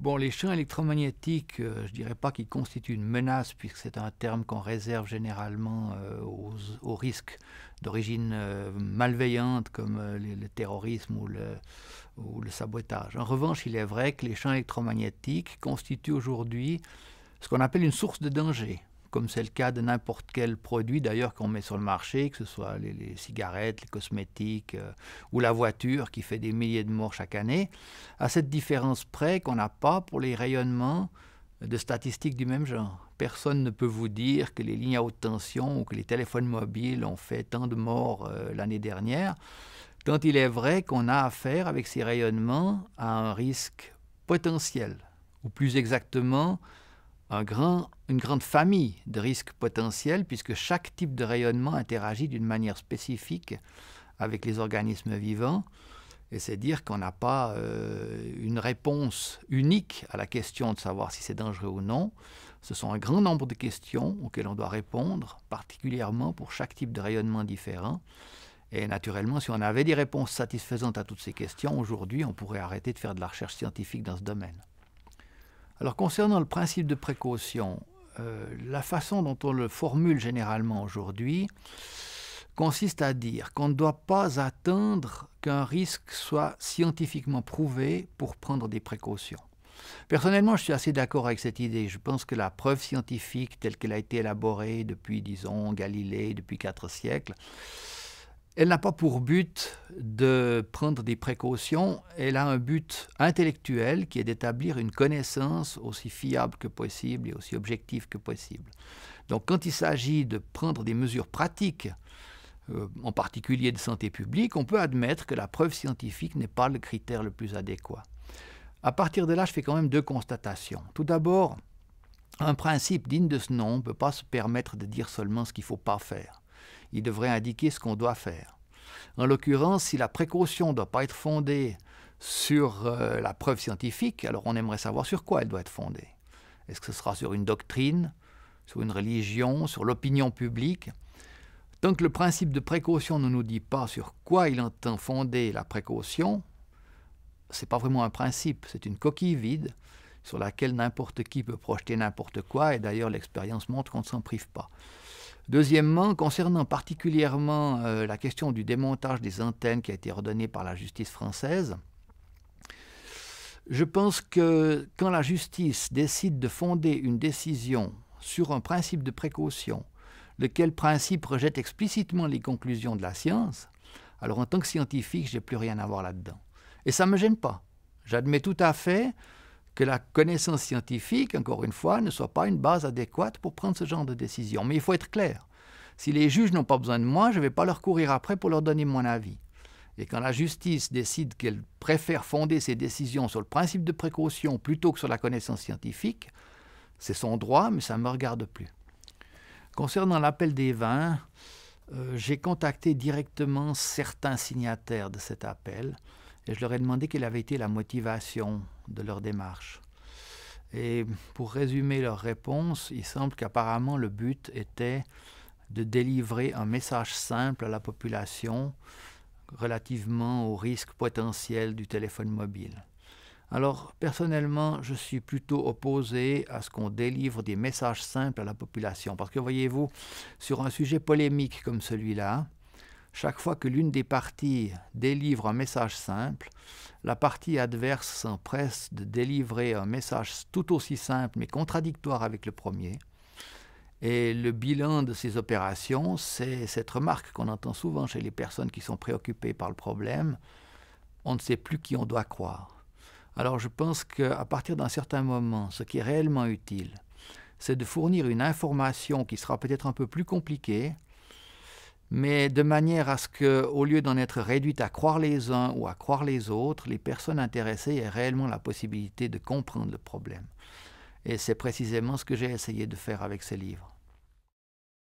Bon, les champs électromagnétiques, je ne dirais pas qu'ils constituent une menace, puisque c'est un terme qu'on réserve généralement aux risques d'origine malveillante, comme le terrorisme ou le sabotage. En revanche, il est vrai que les champs électromagnétiques constituent aujourd'hui ce qu'on appelle une source de danger, comme c'est le cas de n'importe quel produit d'ailleurs qu'on met sur le marché, que ce soit les cigarettes, les cosmétiques ou la voiture qui fait des milliers de morts chaque année, à cette différence près qu'on n'a pas pour les rayonnements de statistiques du même genre. Personne ne peut vous dire que les lignes à haute tension ou que les téléphones mobiles ont fait tant de morts l'année dernière, tant il est vrai qu'on a affaire avec ces rayonnements à un risque potentiel, ou plus exactement, une grande famille de risques potentiels, puisque chaque type de rayonnement interagit d'une manière spécifique avec les organismes vivants. Et c'est dire qu'on n'a pas une réponse unique à la question de savoir si c'est dangereux ou non. Ce sont un grand nombre de questions auxquelles on doit répondre, particulièrement pour chaque type de rayonnement différent. Et naturellement, si on avait des réponses satisfaisantes à toutes ces questions, aujourd'hui, on pourrait arrêter de faire de la recherche scientifique dans ce domaine. Alors, concernant le principe de précaution, la façon dont on le formule généralement aujourd'hui consiste à dire qu'on ne doit pas attendre qu'un risque soit scientifiquement prouvé pour prendre des précautions. Personnellement, je suis assez d'accord avec cette idée. Je pense que la preuve scientifique telle qu'elle a été élaborée depuis, disons, Galilée, depuis 4 siècles, elle n'a pas pour but de prendre des précautions, elle a un but intellectuel qui est d'établir une connaissance aussi fiable que possible et aussi objective que possible. Donc quand il s'agit de prendre des mesures pratiques, en particulier de santé publique, on peut admettre que la preuve scientifique n'est pas le critère le plus adéquat. À partir de là, je fais quand même 2 constatations. Tout d'abord, un principe digne de ce nom ne peut pas se permettre de dire seulement ce qu'il ne faut pas faire. Il devrait indiquer ce qu'on doit faire. En l'occurrence, si la précaution ne doit pas être fondée sur la preuve scientifique, alors on aimerait savoir sur quoi elle doit être fondée. Est-ce que ce sera sur une doctrine, sur une religion, sur l'opinion publique? Tant que le principe de précaution ne nous dit pas sur quoi il entend fonder la précaution, ce n'est pas vraiment un principe, c'est une coquille vide sur laquelle n'importe qui peut projeter n'importe quoi, et d'ailleurs l'expérience montre qu'on ne s'en prive pas. Deuxièmement, concernant particulièrement la question du démontage des antennes qui a été ordonnée par la justice française, je pense que quand la justice décide de fonder une décision sur un principe de précaution, lequel principe rejette explicitement les conclusions de la science, alors en tant que scientifique, je n'ai plus rien à voir là-dedans. Et ça ne me gêne pas. J'admets tout à fait que la connaissance scientifique, encore une fois, ne soit pas une base adéquate pour prendre ce genre de décision. Mais il faut être clair. Si les juges n'ont pas besoin de moi, je ne vais pas leur courir après pour leur donner mon avis. Et quand la justice décide qu'elle préfère fonder ses décisions sur le principe de précaution plutôt que sur la connaissance scientifique, c'est son droit, mais ça ne me regarde plus. Concernant l'appel des vins, j'ai contacté directement certains signataires de cet appel et je leur ai demandé quelle avait été la motivation de leur démarche. Et pour résumer leur réponse, il semble qu'apparemment le but était de délivrer un message simple à la population relativement au risque potentiel du téléphone mobile. Alors, personnellement, je suis plutôt opposé à ce qu'on délivre des messages simples à la population. Parce que, voyez-vous, sur un sujet polémique comme celui-là, chaque fois que l'une des parties délivre un message simple, la partie adverse s'empresse de délivrer un message tout aussi simple mais contradictoire avec le premier. Et le bilan de ces opérations, c'est cette remarque qu'on entend souvent chez les personnes qui sont préoccupées par le problème: on ne sait plus qui on doit croire. Alors je pense qu'à partir d'un certain moment, ce qui est réellement utile, c'est de fournir une information qui sera peut-être un peu plus compliquée, mais de manière à ce qu'au lieu d'en être réduite à croire les uns ou à croire les autres, les personnes intéressées aient réellement la possibilité de comprendre le problème. Et c'est précisément ce que j'ai essayé de faire avec ces livres.